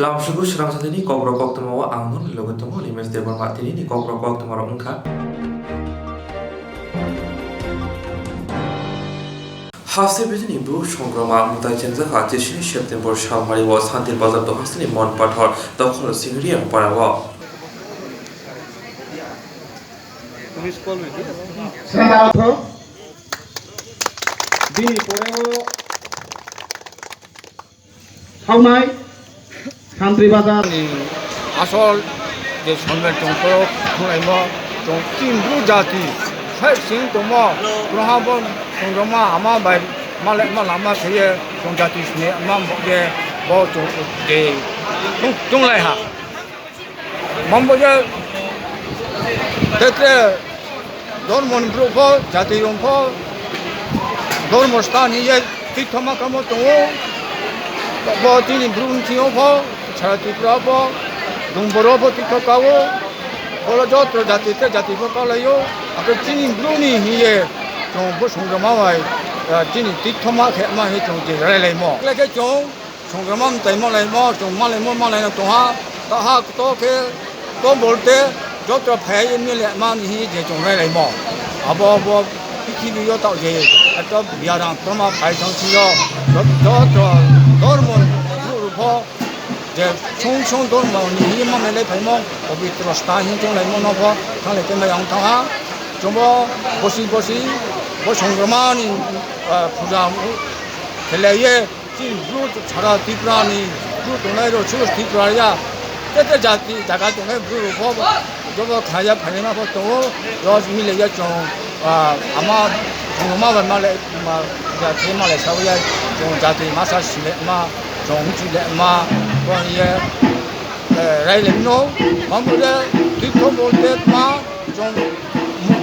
Langsung serang saat ini kau berokok temu angun logo temu limes debon mati ini kau berokok temu orang engkau. Hasil begini bro, সংগ্রাম মুতাই চেঞ্জা হাতে শিনি September সালমারি ও শান্তির বাজার তো হাসনি মন পাঠর দখল সিংরিয়া পারাব দিন পরেও সাউনাই শান্তি বাজার আসল যে সন্মের চংপ খুঁড়াইম চং তিনবু জাতি সাইসিং দম গ্রহাবন সংগ্রামা আমা বাই মালে মা লামা থেকে চং জাতি সিনে আমা যে ব চং যে চংলাই হা মামবো যে তেতে ধর্মন ব্রুফ জাতি রংফ ধর্মস্থান ইয়ে তীর্থমা কাম দङ ব তিনি ব্রুনথিও ফ ছাত্রীপ্রাব দংবরব তীর্থকাও বলযত্র জাতিতে জাতিফকালাयो আকে চিনি ব্রুনি হিয়ে চং ব সংগ্রামাই চিনি তীর্থমা খেমা হে চং যে রাইলাইমো লেকে চং সংগ্রামাম তাইমো লাইমো চং মালাইমো মালাইনা তোহা তাহা তোকে তো বলতে যত ফাই মিলে মান হি যে চং রাইলাইমো আবো আবো পৃথিবীও তাও যে একটা বিয়ারাম প্রমা ফাই সংছিয় যত ধর্ম রূপ যে 총 ধর্ম নিহি মামেলে ফাইমো পবিত্র স্থান চং লাইমো নব থালে কে মায়াং থাহা চং বসি বসি ব সংগ্রামানি পূজা খেলাইয়ে চিন ব্রু ছাড়া ত্রিপুরানি ব্রু দনাইরো ছিল ত্রিপুরায়া তেতে জাতি জায়গা দনে ব্রু রূপ যব খায়া ফাইমা ফ তো রস মিলে যা চং আমা সংগ্রামা মালে মা থেমা লে সাউয়া চং জাতি মাসা সিলে মা চং চিলে মা কোয়ে রাইলেনো মামুলে তীর্থ বলতে মা চং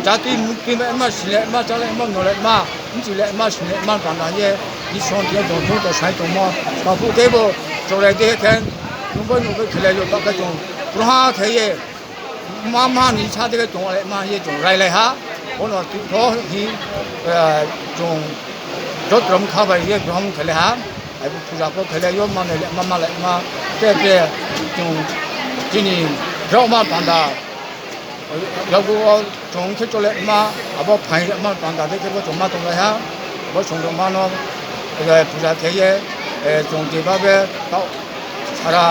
জাতি মুক্তি মা সিলে মা চালে মা নলে মা চিলে মা সিলে মা বানায়ে ইসন দিয়ে দন্ত তো সাই তো মা বাবু দেব চলে দিয়ে কেন নুবো নুবো খেলে যো তাকে চং প্রহা খেয়ে মা মা নিছা থেকে চং মা ইয়ে চং রাইলে হা 오늘 তীর্থ হি 좀 যত্রম খাবার ইয়ে গ্রহণ খেলে হা আইবু পূজা কো খেলে ইয়ো মানে মামালে মা তে 좀 যিনি রমা পান্ডা 여고 좀 খেচলে মা আবো ফাই মা পান্ডা দেখে বো জমা তো হা বো সংগ্রামানো পূজা খেয়ে 좀 যেভাবে তাও সারা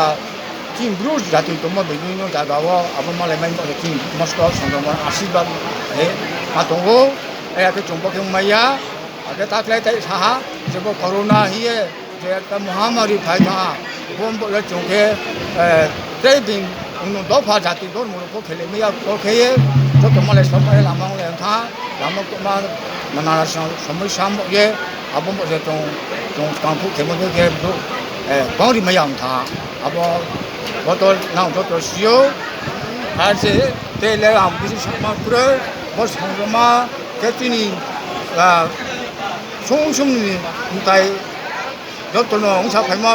지금 브루즈 같은 동물 매뉴는 다가와 아범말에 많이 먹었지 머스터 성공을 아시바 에 마동고 에그 정보 경마야 아게 다클레테 사하 저거 코로나 히에 제가 महामारी फायदा bombo 여 정게 에 트레이딩 운동 도파 자티 돈 모르고 켈레미야 오케이 저 동말에 선발에 남망을 타 남먹고만 만나서 선물 삼에 아범보 좀 강부 개모되게 에 거리 마양타 아버 বতল নাও যত সিও আছে তেলে আম কিছু সমা করে বস সংগ্রামা কেতিনি 송송니 তাই যত নংসা ফাইমা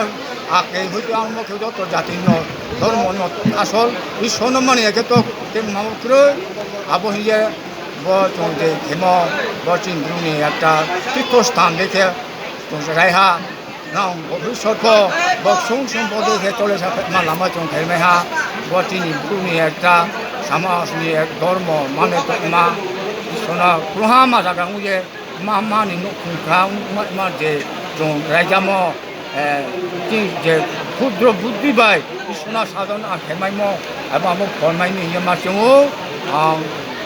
আকে হইতো আম মকে যত জাতি ন ধর্ম ন আসল ই সনমানে একে তো তেম নাম করে আবো হিয়ে ব চংতে হেম ব চিন্দ্রুনি একটা তীর্থস্থান দেখে তো রাইহা নাও ভবিষ্যৎ বক্সং সম্পদে চলে মা লামা চং খেলমেহা বচিনি ব্রুনি একটা সমাজনি এক ধর্ম মানে মা সোনা গ্রহামা জায়গা উয়ে মা মানি নখুখা মা যে চং রাইজাম যে ক্ষুদ্র বুদ্ধি বাই সোনা সাধন খেমাইম এবং আমার ফরমাইনি মা চং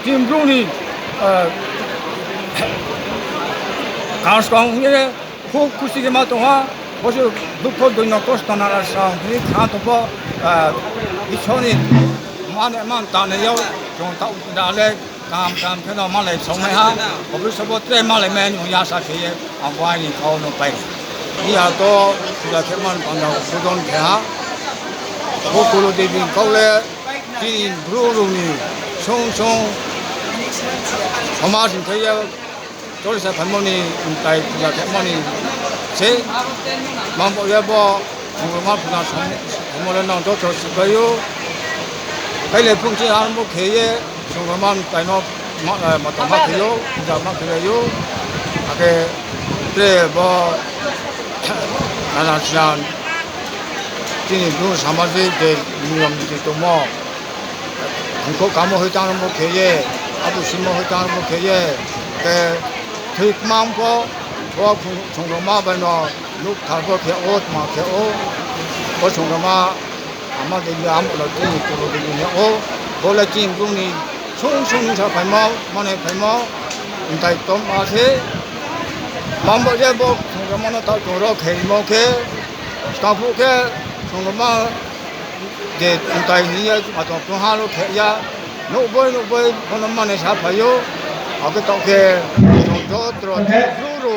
তিন ব্রুনি কাউন্সকাং উয়ে খুব খুশি মা তোহা বসে দুঃখ দৈন্য কষ্ট নারাসাং হি খাতব ইছনি মানে মান তানেও 좀 তালে কাম কাম কেন মালে সময় হা অবশ্যই ত্রে মালে মেন ইয়াসা খেয়ে আমবাইনি খাওনো পাই ইয়া তো সুদা কেমন পান্ডা সুদন খেহা বকুলো দেবী কলে তিন ব্রুরুনি 송송 সমাজ খেয়ে 저리서 반모니 따이 부자 대모니 제 mambo yabo ngoma 부자 정모는 나도 좋을까요 빨리 풍지 하는 뭐 개에 정말 따이노 맞다 맞게요 부자 맞게요 아게 그래 뭐 나나 지난 তিনি ব্রুন সামাজিক যে নিয়ম নীতি দङ अंखौ कामो होइतां मो खेये आबु सिमो होइतां मो खेये के ठीक मांगो वो संगमा बनो लुक थाबो खे ओत मा खे ओ वो संगमा आमा दे याम लो तिनि तो दे ने ओ बोले चिं ब्रुनि सं सं सा फाइमा माने फाइमा इंताइ तो मासे मांबो जे बो संगमा न ता तोरो खेमो के स्टाफो के संगमा जे इंताइ निया मातो प्रहालो खेया नो बोय कोन माने सा फायो आगे तो के जो त्रो ब्रुरो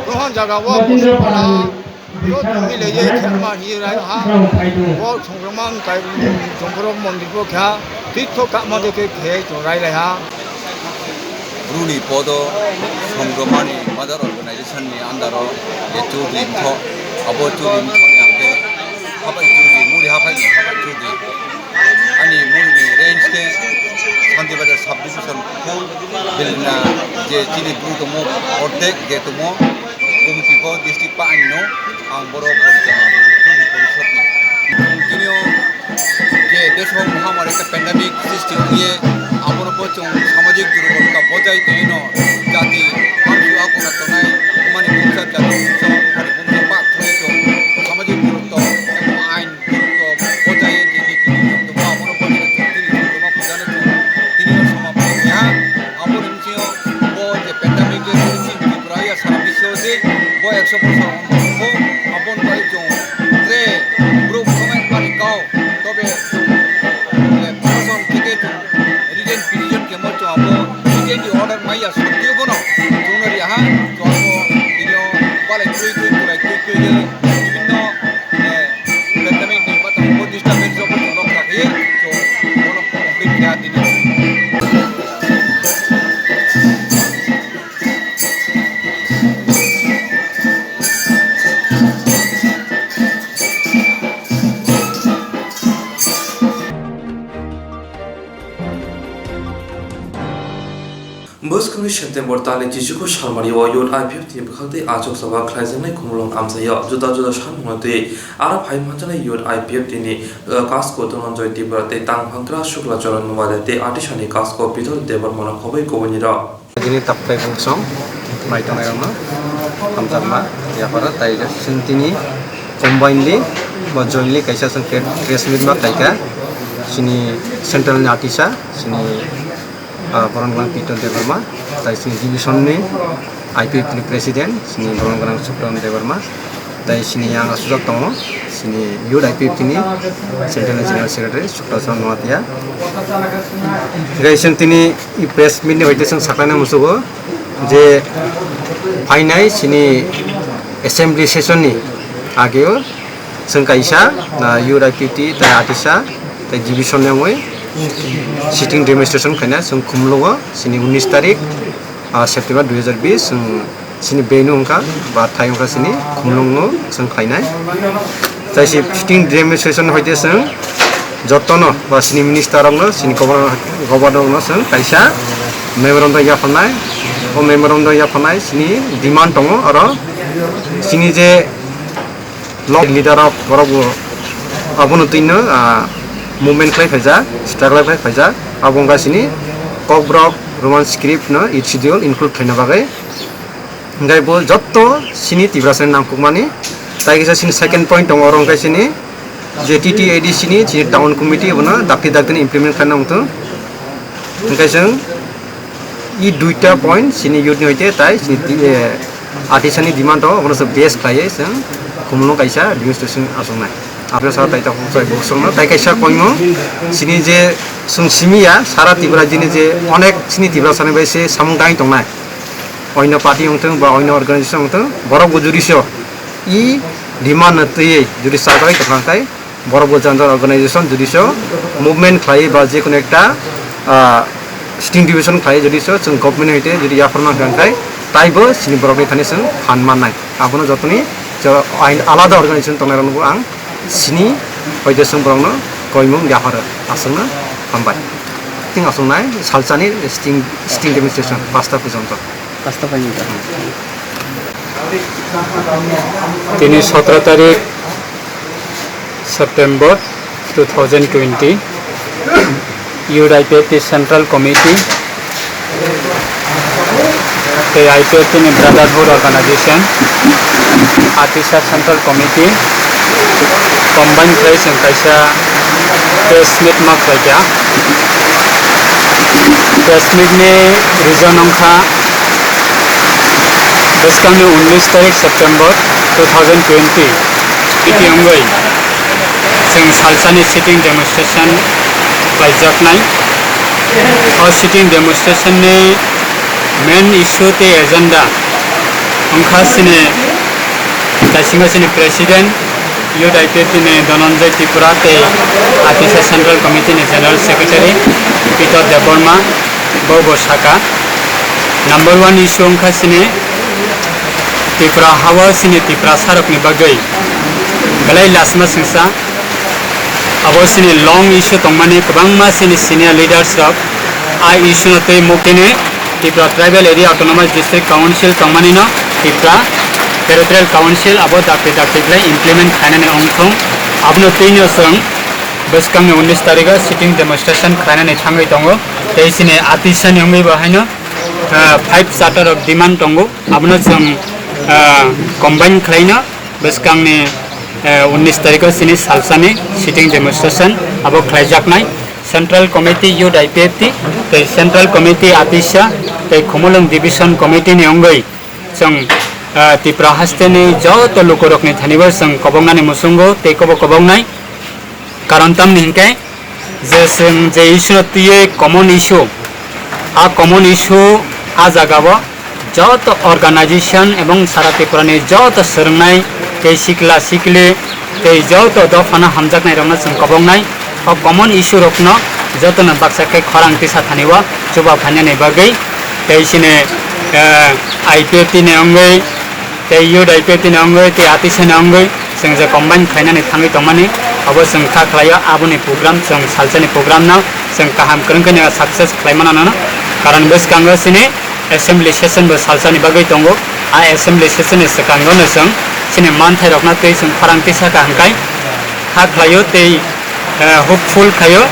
प्रहान जगह वो पला यो तुमि ले ये खेमा हि राय हा वो संगमान काय संगरो मंदिर को क्या तीर्थो का मदे के खे तो राय हा ब्रुनि पदो संगमानि मदर अर्गेनाइजेशन नि अंडर ये चौधरी मथो अबो चौधरी मथो नि आगे हाबाय चौधरी मुरि हाबाय चौधरी अनि मुरि रेंज के शांति बाजार सब डिविजन को बिलना जे चिनि ब्रु दमो अर्धेक जे दमो कमिटि को डिस्ट्रिक्ट पा आइनो आं बरो परिचालना चौधरी परिषद नि किनियो जे देशो महामारी का पेंडेमिक सृष्टि हुए आबोनो पचों सामाजिक दुर्बलता बजाय तेनो जाति मानसि आकोना तनाय माने बुंसा जाति सो माने बुंसा पा थ्रेजो सामाजिक दुर्बलता एवं आइन दुर्बलता बजाय जे नीति नियम तो आबोनो पचों तिनि दुर्बलता बजाने तिनि समाप्त या आबोनो मिथियो बो जे पेंडेमिक के सृष्टि प्राय सारा विश्व से बो 100 बছর को आबोनो पचों त्रे ग्रुप कमेंट पानी गाओ तबे प्रशासन থেকে রিটেন পিটিশন के मचो आबो রিটেन দি ऑर्डर माइया सत्य बनो जोनरि हा तो आबो दिनो बाले कुइ विभिन्न पेंडेमिक नि बात आबो डिस्टर्बेंस जब लक थाके तो कोनो कमप्लीट क्या दिनो बोसखंनि सेप्टेम्बर ताले जिजुखौ सालमारियाव योट आइपिएफ नि बखाते आचक सभा ख्लाइजोंनाय खुमलंग आमसाया जुदा जुदा सानमते आरो फाइमानजानाय योट आइपिएफ नि कास्को धनन्जय तिब्राते तांफांत्रा शुक्लाचरण मवादेते आटिसानि कास्को पिथल देबरमन खबै कबनिरा दिनै ताप्पै फंसं माइथानायनो हामजामा याफारा ताइजा सिनतिनि कम्बाइनलि बा जयनलि काइसा सन प्रेस मिट मा ताइका सिनि सेन्ट्रल नि आटिसा सिनि बरनगोनां पिटल देबरमा ताइ सिनि डिभिजन नि आइपिएफ नि प्रेसिडेन्ट सिनि बरनगोनां सुप्रन देबरमा ताइ सिनि आं सुजक दङ सिनि युथ आइपिएफ नि सेन्ट्रल जेनेरेल सेक्रेटारि सुप्रसन नवातिया गाइसन तिनि इ प्रेस मिट नि हयते जों साखाना मुसुगो जे फाइनाय सिनि एसेम्बली सेसन नि आगेयो जों काइसा युथ आइपिएफ ताइ आटिसा ताइ डिभिजन नि सिटिंग डेमोन्स्ट्रेशन खाना जों खुमलुङो सिनि 19 तारिख सेप्टेम्बर 2020 जों सिनि बेनु अंका बा थाइ अंका सिनि खुमलुङो जों खायनाय जायसि सिटिंग डेमोन्स्ट्रेशन हयते जों जतनो बा सिनि मिनिस्टारनो सिनि गभर्नरनो जों काइसा मेमोरेन्डाम याफानाय ओ मेमोरेन्डाम याफानाय सिनि डिमान्ड दङ आरो सिनि जे लिडार अफ बरगु अबनतिनो मुभमेंट खालाय फायजा स्ट्रागल खालाय फायजा आबंगासिनि ककब्रक रोमान स्क्रिप्ट न इट शेड्यूल इनक्लूड खायना बागै गाय बो जत्तो सिनि तिब्रासन नाम कुमानि ताइगेसा सिनि सेकेंड पॉइंट दङ रंगासिनि जे टीटीएडीसी नि जे टाउन कमिटी बनो दाक्ति दाक्तिनि इमप्लिमेंट खाना उंतो गायजों इ दुइटा पॉइंट सिनि युथ नि होइते ताइ सिनि आर्टिसानि डिमान्ड दङ बनो बेस खायै जों खुमलुङ काइसा डेमोन्स्ट्रेशन आसंनाय आपने सारा ताइता फंसाय बक्संनो ताइ काइसा कइमो सिनि जे जों सिमिया सारा तिब्रा जिनि जे अनेक सिनि तिब्रा साने बायसे सामुंगाय दंनाय अन्य पार्टी उंथों बा अन्य अर्गानाइजेशन उंथों बरफ गुजुरिसो इ डिमान्ड नतयै जुदि सरकारि कथांखाय बरफ गुजानजार अर्गानाइजेशन जुदिसो मुभमेंट खाय बा जे कोनो एकटा स्टिंग डिविजन खाय जुदिसो जों गभर्नमेन्ट हयते जुदि याफरना खांखाय ताइबो सिनि बरफनि थाने जों फान माननाय आबोनो जतनि आलादा अर्गानाइजेशन तंनायरनबो आं सिनि हयते जों बरंनो गयमुं याफारो आसंनो हामबाय थिं आसंनाय सालसानि स्टिंग डेमोन्स्ट्रेशन पास्ता पर्यन्त पास्ता पर्यन्त 17 तारिख September 2020. UIPFT Central Committee, the IPFT Brotherhood Organization, Atisha Central Committee, combined place in Kaisha press meet mark raja. Press meet ne reason angka Baskan ne 19 तारीख September 2020 iti anggai sing salsani sitting demonstration pajak nai और sitting demonstration ne main issue te agenda angka sine kasinga sine president UIPFT ne Dhananjay Tripura te Atisha Central Committee ne General Secretary Peter Deborma Bobo Shaka. Number 1 issue angka sine Tripura hawa sine Tripura sarok ni bagai galai lasma singsa abo sine long issue tongmani kabangma sine senior leaders of I issue te mukine Tripura Tribal Area Autonomous District Council tongmani no Tripura Territorial Council abo dakle implement khanane ongthong abno teino song baskang 19 tarikh sitting demonstration khanane thangai tongo teisine Atisha ni ongai bahaino 5 charter of demand tongo abno song combine khlaina baskang ni 19 tarikh sini salsani sitting demonstration abo khlaijaknai Central Committee UIPFT te Central Committee Atisha te Khumulung Division Committee ni ongai song Tripura haste ni joto lukorok ni thanibar song kobongna ni musungo te kobongnai karon tam ni hingkai je song je issue tiye common issue a common issue a jagabo joto organization ebong sara Tripura ni joto sernai te sikla sikle te joto dofana hamjaknai rokna song kobongnai o common issue rokno joto na baksakai khorang tisa thaniwa chuba phanya ni bagai te sine IPFT ni ongai te UIPFT ni ongai te Atisha ni ongai sing je combine khainani thangai tongmani abo sing kha khlaya aboni program sing salsani program na sing kaham krengkani success khlaimana na karon beskanga sine assembly session bo salsani bagai tongo a assembly session is kango na sing sine manthai rokna te sing kharang tisa ka hangkai kha khlayo te hopeful khayo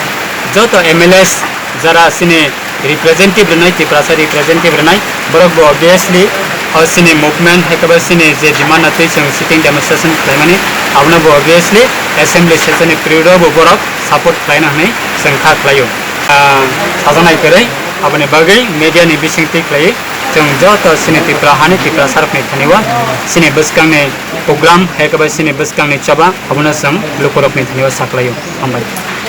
joto MLS jara sine representative renai Tripura representative renai borok bo obviously और सिने movement है कब सिने जे demand आते हैं sitting demonstration क्लाइमाने आवना बो obviously assembly session period बो बोरक support क्लाइना हमें संख्या क्लायो साजनाय करे अपने बगै मीडिया नि बिसिंगति क्लाय जों जत सिने Tripura हानि Tripura सरकने थनिवा सिने बसकां ने प्रोग्राम है कब सिने बसकां ने चबा अबना सं लोकरक ने थनिवा साक्लायो हमबाय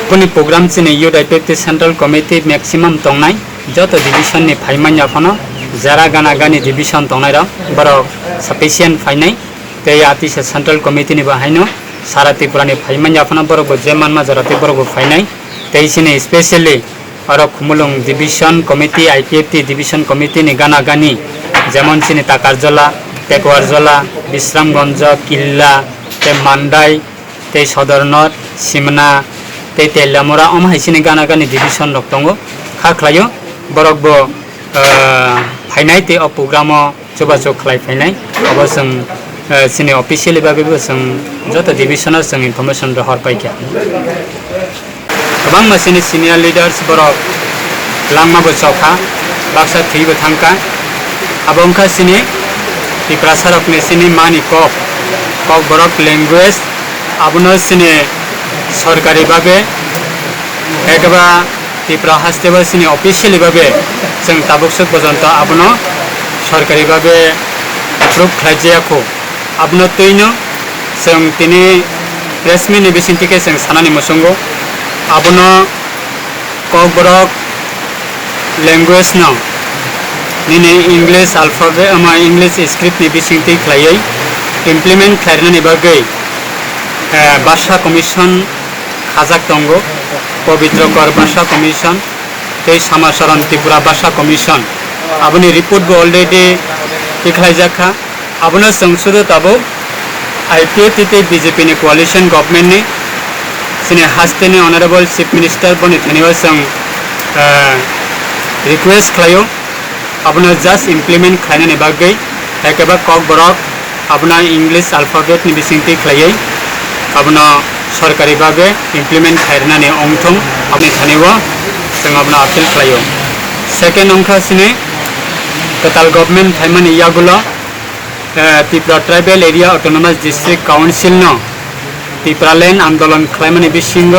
कुनि प्रोग्राम सिने UIPFT सेंट्रल कमिटी मैक्सिमम तंगनाय जत डिविजन नि फाइमान याफनो Jara gana gani division tongnai borok sufficient fainai te Atisha Central Committee ni bahaino sara Tripura ni phaiman japana borok bo jeman ma jara te borok bo fainai te sine especially aro Khumulung Division Committee IPFT Division Committee ni gana gani jemon sine Takarjola Tekwarjola Bisramganj Killa te Mandai te Sodornot Simna te Telamura omhai sine gana gani division rok tongo kha khlayo borok bo फाइनाइ ते programme Joba जो खलाय फाइनाइ अब जों सिने अफिशियली बाबेबो जों जत डिविजनाव जों information रहर पाइका गोबां मासिनि senior lidars बरक लांमाबो चौखा बाक्सा थैबो थांका आबंखा सिने Tripura सरकने सिनि मानि कक बरक लैंग्वेज आबनो सिने सरकारि बाबे एकबा Tripura हास्तेबो सिने अफिशियली बाबे जों ताबुकसुक पर्यन्त आपनो सरकारी भावे एप्रुव खालामजायाखै आपनो तैनो जों तिनि प्रेस मिट नि बिसिंथिके जों सानानि मुसुंगो आपनो ककबरक लैंग्वेज न निने इंग्लिश अल्फाबेट इंग्लिश स्क्रिप्ट नि बिसिंथि खालायै इमप्लिमेंट खालामनायनि बागै भाषा कमिशन खाजाक दंगो पवित्रकर भाषा कमिशन ते समाचारन Tripura भाषा कमिशन अपनी रिपोर्ट बो ऑलरेडी दिखाइजाखा अपना संसद तब IPFT ते BJP ने कोalition गवर्नमेंट ने सिने हास्ते ने ऑनरेबल चीफ मिनिस्टर बने थनिवा सं रिक्वेस्ट खायो अपना जस्ट इम्प्लीमेंट खाने ने बागै एकेबा कक बरक अपना इंग्लिश अल्फाबेट नि बिसिंथि खायै अपना सरकारी बागे इमप्लिमेंट खालामनानै अंथं आपनि थानायाव जों आपना आपिल खालायो सेकेंड अंखा सिने कताल गवर्नमेंट थाइमानि यागुला Tripura tribal area autonomous district council नो त्रिपुरा लैंड आंदोलन खालामनानै बिसिंग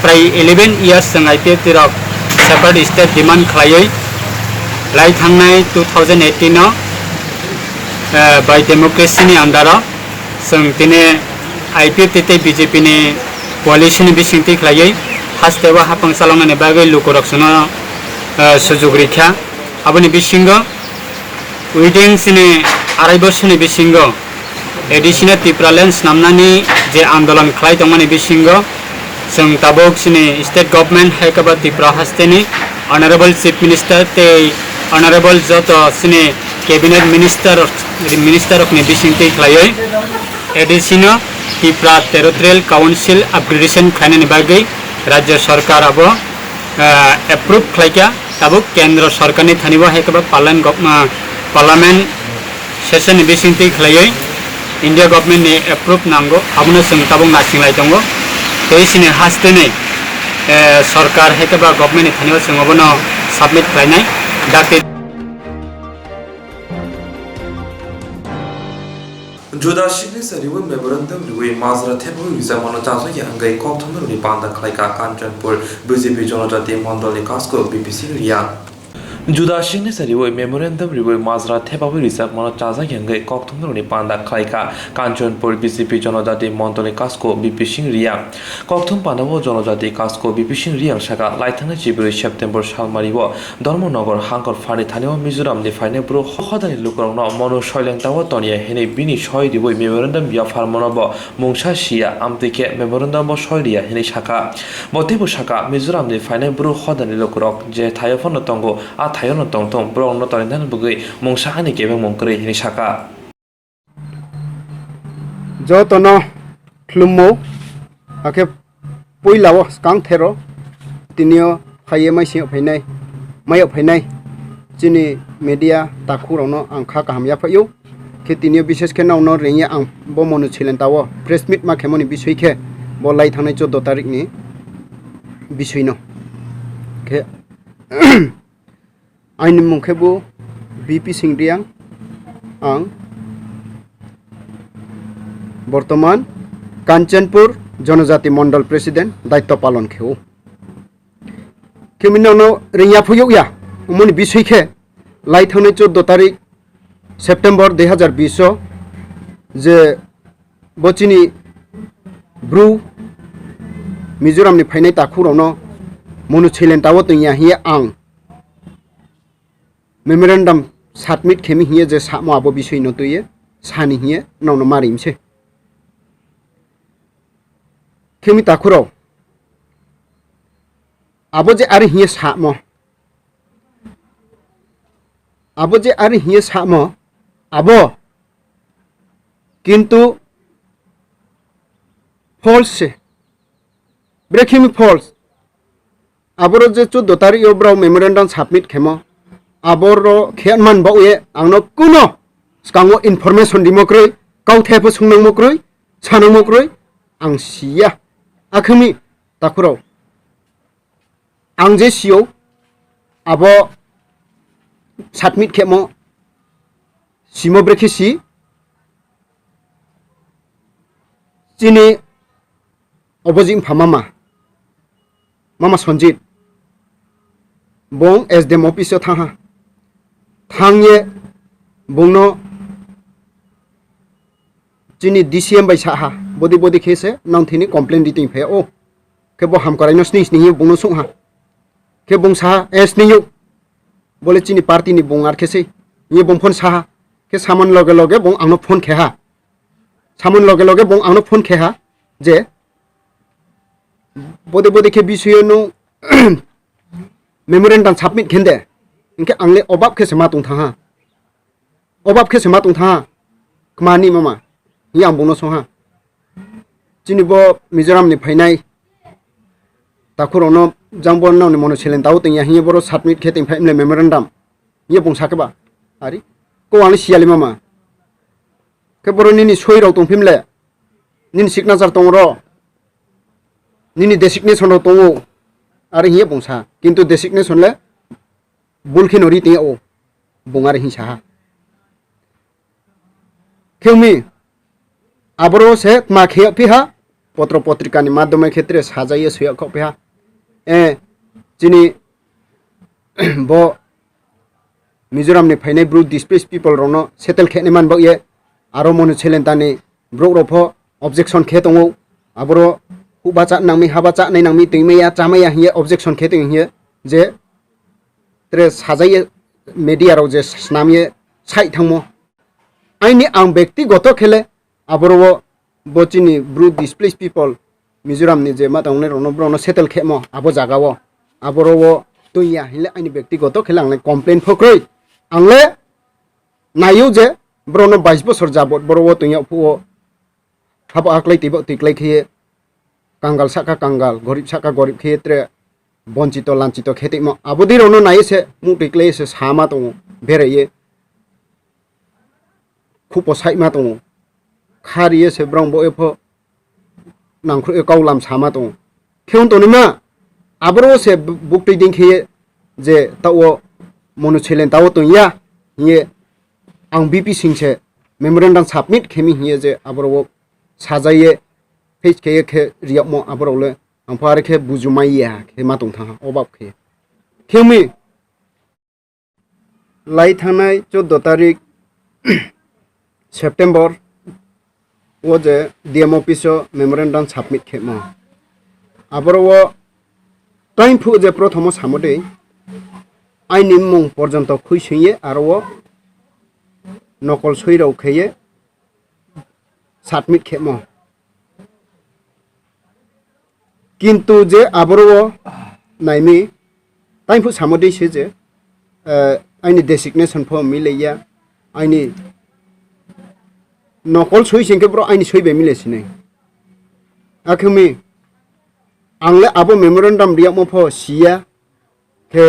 प्राय 11 इयर्स जों आईपीएफ तिरक सेपारेट स्टेट डिमांड खालायै लाइ थांनाय 2018 नो बाय डेमोक्रेसी नि अंडाराव जों दिनै आईपीएफ तिते बीजेपी नि कोalition नि बिसिंथि खालायै हास्तेवा हाफां सालांनानै बागै लुकरक्सनो सुजुग रैखा आबनि बिसिंग उइदिं सिने आराय बोसोरनि बिसिंग एडिशनल त्रिपुरा लैंड नामनानि जे आंदोलन खालाय दंमोन बिसिंग जों ताबोक सिने स्टेट गवर्नमेंट हायकाबा त्रिपुरा हास्तेनि ऑनरेबल चीफ मिनिस्टर ते ऑनरेबल जत सिने कैबिनेट मिनिस्टर अपने बिसिंथि खालायै additional Tripura territorial council upgradation खालायनायनि बागै राज्य सरकार अब एप्रूव खालायका ताबोक केंद्र सरकारनि थानिबा हायकाबा पार्लियामेंट सेशन नि बिसिंथि खालायै इंडिया गवर्नमेंट नि एप्रूव नांगौ आबनो जों ताबोक नासिंलाय दङ तेसिने हास्तेनै सरकार हायकाबा गवर्नमेंट नि थानिबा जों अबनो सबमिट खालायनाय दाके जुदा शिखनि सरिव मेमोरेंडम रिवे माजरा थेबो रिजामनो चाजो यांगै कक्थमनि पांदा खलाइका कांचनपुर बीजेपी जनजाति मंडल कास्को बीपीसी रिया जुदा शिखनि सरिव मेमोरेंडम रिवे माजरा थेबो रिजामनो चाजो यांगै कक्थमनि पांदा खलाइका कांचनपुर बीजेपी जनजाति मंडल कास्को बीपीसी रिया कक्थम पानावो जनजाति कास्को बीपीसी रिया शाखा लाइथांनि 14 सेप्टेम्बर सालमारिव धर्मनगर हांकर फानि थानिव मिजोराम नि फाइने ब्रो खदानि लुकरनो मनु शैलेंताव तनिया हेने बिनि शय दिवै मेमोरेंडम बिया फार्मनब मुंसा सिया आमतिके मेमोरेंडम शयरिया हेने शाखा बतेबो शाखा मिजोराम नि फाइने ब्रो खदानि लुकरक जे थायफन तंगो आ थायन तंतम ब्रो न तनिदान बुगै मुंसा हानि केबे मंकरै हेने शाखा जतनो खुलुमो आखे पुइलाव स्कां थेरो तिनियो खाये माइसे फैनाय जिनि मीडिया ताखुरावनो आं खा काहामया फैयो के तिनियो विशेष के नावनो रेंगे आं बमनो छिलेंताव प्रेस मिट मा खेमनि बिसय के बलाई थांनाय 14 तारिख नि बिसयनो के आइनि मुंखेबो बीपी सिंग्रियां आं बर्तमान कांचनपुर जनजाति मंडल प्रेसिडेंट दायित्व पालन खेव केमिनावनो रेंया फैयो या उमनि बिसय के लाई थांनाय 14 तारिख सेप्टेम्बर 2020 जे बचिनी ब्रु मिजोरामनि फाइनाय ताखुरावनो मनु छिलेंताव तैया हिया आं मेमोरेंडम सबमिट खेमि हिया जे सामो आबो बिसय नतुये सानि हिया नावनो मारिमसे खेमि ताखुराव आबो जे आरो हिया सामो आबो किंतु फॉल्स से ब्रेकिंग फॉल्स आबरो जे 14 तारिख ब्राव मेमोरेंडम सबमिट खेमो आबरो खेनमान बावे आंनो कुनो स्कांगो इनफरमेशन दिमोक्रै काउथेफो सुंनांमोक्रै सानांमोक्रै आं सिया आखोमि ताखुराव आं जे सियो आबो सबमिट खेमो सिमो ब्रेकिसि जिनि अबजिं फामामा मामा सन्जित बं एसडीएम ऑफिस थांगे बंनो जिनि डीसीएम बाय साहा बडी केसे नांथिनि कमप्लेन दिथिं फे ओ के बो हाम कराइनो स्नि बंनो सुहा के बं साहा एस नियो बोले चिनी पार्टी नि बं आरखेसे ये बं फोन साहा के सामन लगे लगे बं आंनो फोन खेहा सामन लगे लगे बं आंनो फोन खेहा जे बडी के बिसयनो मेमोरेंडम सबमिट खेंदे इनके आंले अबाब के समा तुं था कमानी मामा ये आं बंनो सहा जिनिबो मिजोराम नि फाइनाय ताखुरावनो जांबन नावनि मनो छिलेंताव तैया हिया बरो सबमिट खेतिं फाइमले मेमोरेंडम ये बंसाकेबा आरि को आंले सियाले मामा के बरो निनि सयराव तंफिमले निनि सिगनेचार दं र निनि डेसिग्नेशन दङो आरो हिया बुंसा किन्तु डेसिग्नेशन ले बुलखि नरि तिया ओ बुंगार हिंसा खेवमी आबरो से माखे पिहा पत्र पत्रिका नि माध्यम क्षेत्र साजायो सया खपिहा ए जिनि ब मिजोराम नि फाइनाय ब्रु डिस्प्लेस पिपल रोनो सेटल खेने मान बये आरो मनु छेलेन्तानि ब्रु रफो ऑब्जेक्शन खे दङो आबरो हुबाचा नांमि हाबाचा नै नांमि दैमैया चामैया हिया ऑब्जेक्शन खे दङ हिया जे त्रे साजायो मीडिया रो जे स्नामिये साइ थांमो आइनि आं व्यक्तिगत खेले आबरो बचिनि ब्रु डिस्प्लेस पिपल मिजोराम नि जे मा दंने रोनो ब्रोनो सेटल खेमो आबो जागावो आबरो तुइया हिले आइनि व्यक्तिगत खेले आंले कमप्लेन फक्रै आंले नायौ जे ब्रोनो 22 बोसोर जाबत बरो तुइया फुओ हाबा आक्लै तिबो तिक्लै खिये कांगाल साका कांगाल गरीब साका गरीब खेत्रे बंचित लांचित खेतिमो आबोदि रोनो नायै से मु तिक्लै से सामा दङ बेरायो खुपो साइमा दङ खारियो से ब्रंबो एफो नांख्रु एकाउलाम सामा दङ खेउन तनिमा आबरो से बुक्ति दिंखिये जे ताओ मनु छेलेन ताओ तुइया हिये आं बीपी सिंह से मेमोरेंडम सबमिट खेमि हिये जे आबरो साजाये फेस खे रियामो आबरोले आंफारे खे बुजुमाइया खे मा दं थाङा अबाब खे खेमि लाई थानाय 14 तारिख सेप्टेम्बर वो जे डीएम ऑफिस मेमोरेंडम सबमिट खेमो आबरो टाइम फु जे प्रथम सामदे आइनि मुं पर्यन्त खुइसैये आरो नकल सैराव खेये सबमिट खेमो किन्तु जे आबरो नाइमी टाइम फु सामदे से जे आइनि डेसिग्नेशन फो मिलैया आइनि नकल सही सिंके ब्रो आइनि सही मिलेसिनै आखुमी आंले आबो मेमोरेंडम रिया मफो सिया के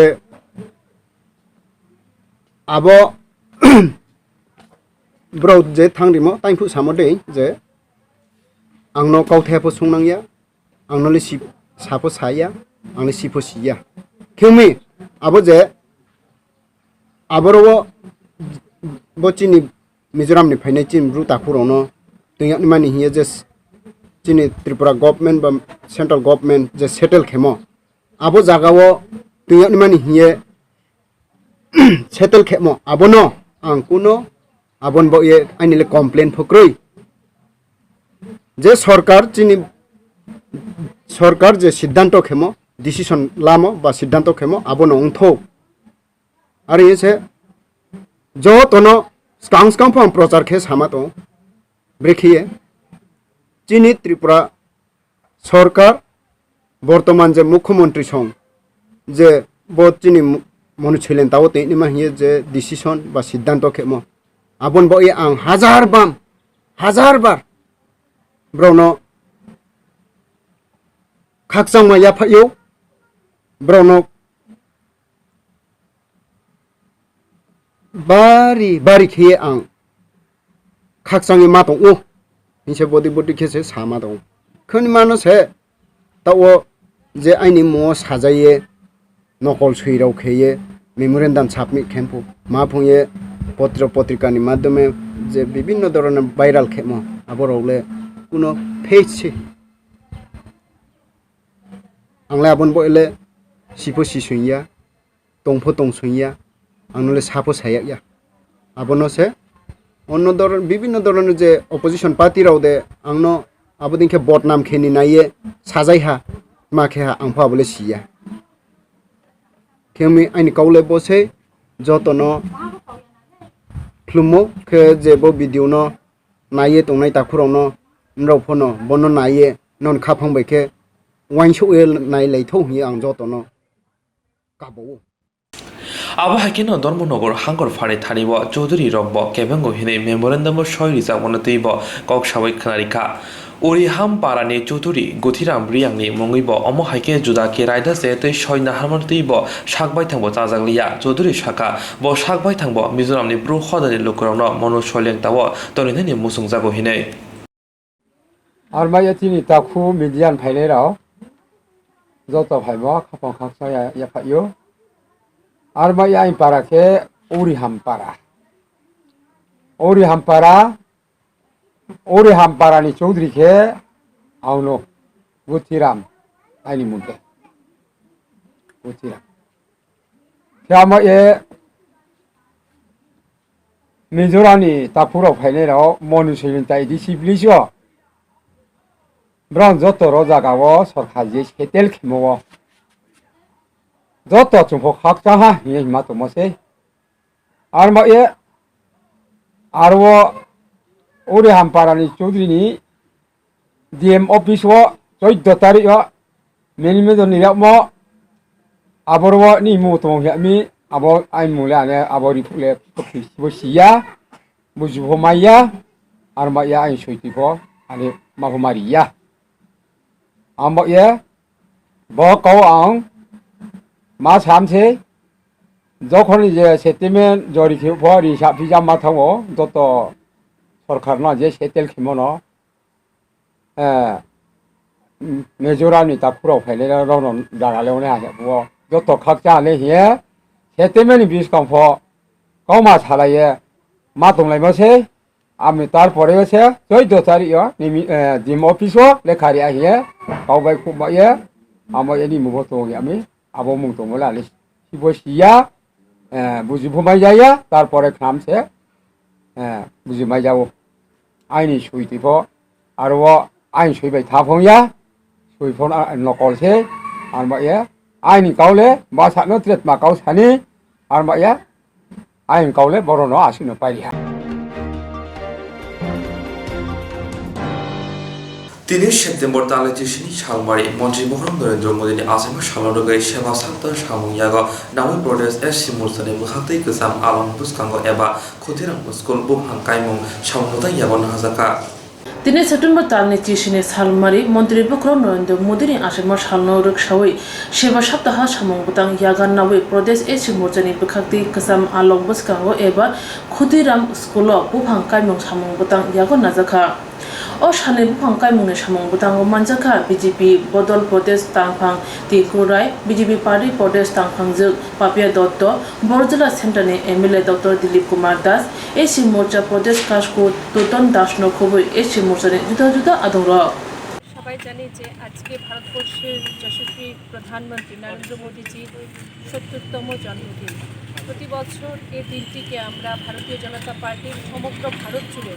आबो ब्रो जे थांदिमो टाइमफु सामदे जे आंनो काउथेफो संनांया आंनोले साफो साया आंले सिफो सिया खेमि आबो जे आबरो बचिनि मिजोराम नि फाइनाय चिन ब्रु ताखुरोनो तुइयानि मानि हिये जे चिनि त्रिपुरा गवर्नमेंट बा सेंट्रल गवर्नमेंट जे सेटल खेमो आबो जागावो तुइयानि मानि हिये सेटल खेमो आबोनो आं कुनो आबन बये आइनिले कमप्लेन फक्रै जे सरकार जे सिद्धांत खेमो डिसिजन लामो बा सिद्धांत खेमो आबोनो अंथो आरो एसे जो तनो स्कांग फम प्रचार खे सामातो ब्रेखिए चिनि त्रिपुरा सरकार बर्तमान जे मुख्यमंत्री सं जे बहुत चिनि मनु छेलेन ताओ तेनि मा हिये जे डिसिजन बा सिद्धांत खेमो आबन बये आं हजार बार ब्रोनो खाकसां मा याफायो ब्रोनो बारी खिए आं खाकसांनि मा दङ हिंसे बदि खेसे सामा दङ खोनि मानसे ताओ जे आइनि मो साजाये नकल सैराव खेये मेमोरेंडम सबमिट खेमपु मा फुंये पत्र पत्रिका नि माध्यमे जे विभिन्न धरনের भाइराल खेमो आबरौले कुनो फेज छे आंले आबन बयले सिफो सिसुइया तंफो तंसुइया आंनोले साफो साया आबनो से अन्य धरन विभिन्न धरনের जे अपोजिशन पार्टी राव दे आंनो आबदिनखे बदनाम खेनि नाये साजायहा माखेहा आंफा आबले सिया खेमि आइनि काउले बसे जतनो फ्लुमो के जेबो भिडिअ न नाये तंनाय ताखुरावनो नरावफोनो बनो नाये नन खाफांबायखे वाइनसो नाय लैथौ हियो आं जतनो काबो आबो हाकिनो धर्मनगर हांगर फारि थानिब चौधुरी रब्ब केबेंगो हिने मेमोरेंडम सय रिजाबनो तैब कक साबै खनारिखा उरिहाम पारानि चौधुरी गुथिराम रियांनि मुङैब अमो हाइके जुदा के रायदा से तै सय नाहारमन तैब साकबाय थांबो जाजांलिया चौधुरी साका ब साकबाय थांबो मिजोरामनि ब्रु खदानि लोकरावनो मनु सलें ताव तनिनानि मुसुं जागो हिने आरमायातिनि ताखु मिडियान फाइनेराव joto phaimo khapang khaksa ya phaio arma ya impara ke ori hampara ni chaudhry ke auno Gutiram aini munte Gutiram kama ye Mizorani tapuro phaine ro monu silin tai disiplisio Bron joto roja gawo sorkar je setel khimo joto chumpo khakcha ha ye ma to mose arma ye arwo ori hamparani chaudhry ni DM office wo 14 tarik yo minimum ni mo aborwo ni mu to mi abo ai mula ne abori phule bo sia buju maya arma ya ai soiti bo ani mahumariya ambo ye bo ko ang ma samse যখনই যে settlement জরি খেয়ে হিসাব হিসাব মাথাও যত সরকার না যে সেটেল খেমন মেজোরামনি তাপুরাव ফাইले रन दागालेवने हाबो যত खाकजाले हिए सेटेलमेंट बिस कम्फ कमा सालाये मा दंलायमोसे आमी तारपरे होसे 14 तारिख डिम अफिसो लेखारिया हिए गावबाय खुबाये आमो एनि मुबो तो आमी आबो मुं तो मोलाले सिबसिया बुजिफुमाय जाया तारपरे खामसे बुजिमाय जाओ आइनि सुइतिफो आरो आइन सुइबाय थाफंया सुइफोन नकलसे आरमाये आइनि गावले बासानो ट्रेड माकाव सानि आरमाये आइन गावले बरनो आसिनो पाइलिया তিনি সেপ্টেম্বর তালে জিসিনি সালমারি মন্ত্রী মহরম নরেন্দ্র মোদীনি আসামে সালরগৈ সেবা সাপ্তা সামুয়াগ নামই প্রদেশ এসি মুরসানি মুখাতৈ গোজাম আলম বুসকাঙ্গ এবা খতিরাম স্কুল বুহাং কাইমুং সামুদাই ইয়াবন হাজাকা তিনি সেপ্টেম্বর তালনি চিসিনি সালমারি মন্ত্রী বক্রম নরেন্দ্র মোদীনি আসামে সালনরক সাওই সেবা সপ্তাহ সামুং বুতাং ইয়াগান নাওই প্রদেশ এসি মুরসানি বুখাতৈ গোজাম আলম বুসকাঙ্গ এবা খতিরাম স্কুল বুহাং কাইমুং সামুং বুতাং ইয়াগন নাজাকা ও সানে বুফাং কাইমুংনি সামং বুতাঙ্গ মানজাখা বিজেপি বদল প্রদেশ তাংফাং তিকুরাই বিজেপি পার্টি প্রদেশ তাংফাংজো পাপিয়া দত্ত বড়জলা সেন্টারনি MLA doctor Dilip Kumar Das SC Morcha প্রদেশ কাসকো তোতন দাস নখবই এসি মোর্চানি জুদা জুদা আদর সবাই জানি যে আজকে ভারতবর্ষের যশস্বী প্রধানমন্ত্রী নরেন্দ্র মোদীজির ৭০তম জন্মদিন প্রতি বছর এই দিনটিকে আমরা ভারতীয় জনতা পার্টির সমগ্র ভারত জুড়ে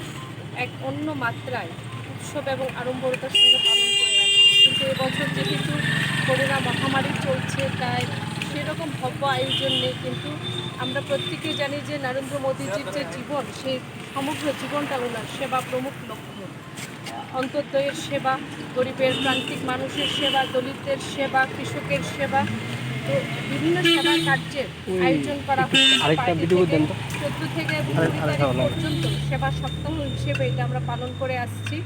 এক অন্য মাত্রায় উৎসব এবং আড়ম্বরতার সঙ্গে পালন করে আসছি কিন্তু এবছর যেহেতু করোনা মহামারী চলছে তাই সেরকম ভব্য আয়োজন নেই কিন্তু আমরা প্রত্যেকেই জানি যে নরেন্দ্র মোদীজির যে জীবন সেই সমগ্র জীবনটা ওনার সেবা প্রমুখ লক্ষ্য অন্তর্দয়ের সেবা গরিবের প্রান্তিক মানুষের সেবা দলিতদের সেবা কৃষকের সেবা তো বিভিন্ন সেবা কার্যের আয়োজন করা হচ্ছে 14 থেকে 20 তারিখ পর্যন্ত সেবা সপ্তাহ হিসেবে এটা আমরা পালন করে আসছি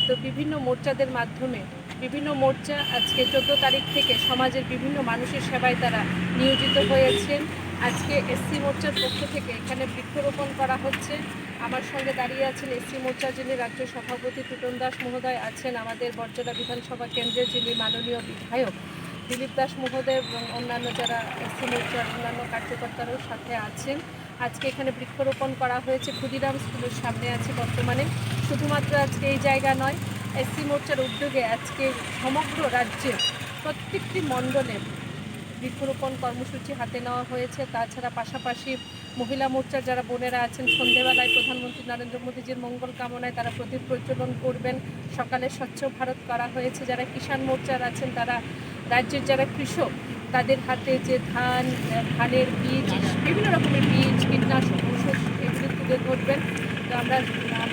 তো বিভিন্ন মোর্চাদের মাধ্যমে বিভিন্ন মোর্চা আজকে 14 তারিখ থেকে সমাজের বিভিন্ন মানুষের সেবায় তারা নিয়োজিত হয়েছেন আজকে এসসি মোর্চার পক্ষ থেকে এখানে বৃক্ষরোপণ করা হচ্ছে আমার সঙ্গে দাঁড়িয়ে আছেন এসসি মোর্চার যিনি রাজ্য সভাপতি টুটন দাস মহোদয় আছেন আমাদের বরজলা বিধানসভা কেন্দ্রের যিনি মাননীয় বিধায়ক দিলীপ দাস মহোদয় এবং অন্যান্য যারা এসসি মোর্চার অন্যান্য কার্যকর্তারাও সাথে আছেন আজকে এখানে বৃক্ষরোপণ করা হয়েছে ক্ষুদিরাম স্কুলের সামনে আছে বর্তমানে শুধুমাত্র আজকে এই জায়গা নয় এসসি মোর্চার উদ্যোগে আজকে সমগ্র রাজ্যের প্রত্যেকটি মণ্ডলে বৃক্ষরোপণ কর্মসূচি হাতে নেওয়া হয়েছে তাছাড়া পাশাপাশি মহিলা মোর্চার যারা বোনেরা আছেন সন্ধ্যেবেলায় প্রধানমন্ত্রী নরেন্দ্র মোদীজির মঙ্গল কামনায় তারা প্রদীপ প্রজ্বলন করবেন সকালে স্বচ্ছ ভারত করা হয়েছে যারা কিষাণ মোর্চার আছেন তারা রাজ্যের যারা কৃষক তাদের হাতে যে ধানের বীজ বিভিন্ন রকমের বীজ কীটনাশক ওষুধ এগুলো তুলে ধরবেন তো আমরা